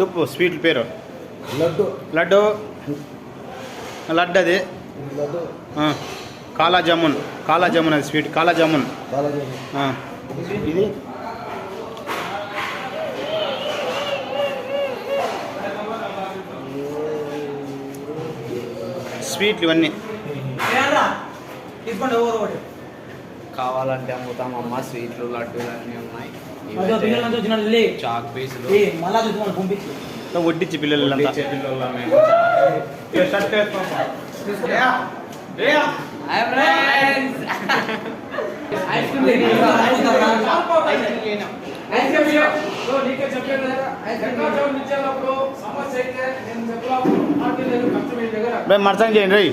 చెప్పు స్వీట్ పేరు. లడ్డు. లడ్డు లడ్డు అది. లడ్డు. కాలా జామున్. కాలా జామున్ అది స్వీట్. కాలా జామున్. ఇది స్వీట్లు ఇవన్నీ కావాలంటే అమ్ముతామమ్మ. స్వీట్లు లడ్డూలు అన్నీ ఉన్నాయి. చాక్ పీసులు వడ్డించి పిల్లలంతా మర్చండి చేయండి.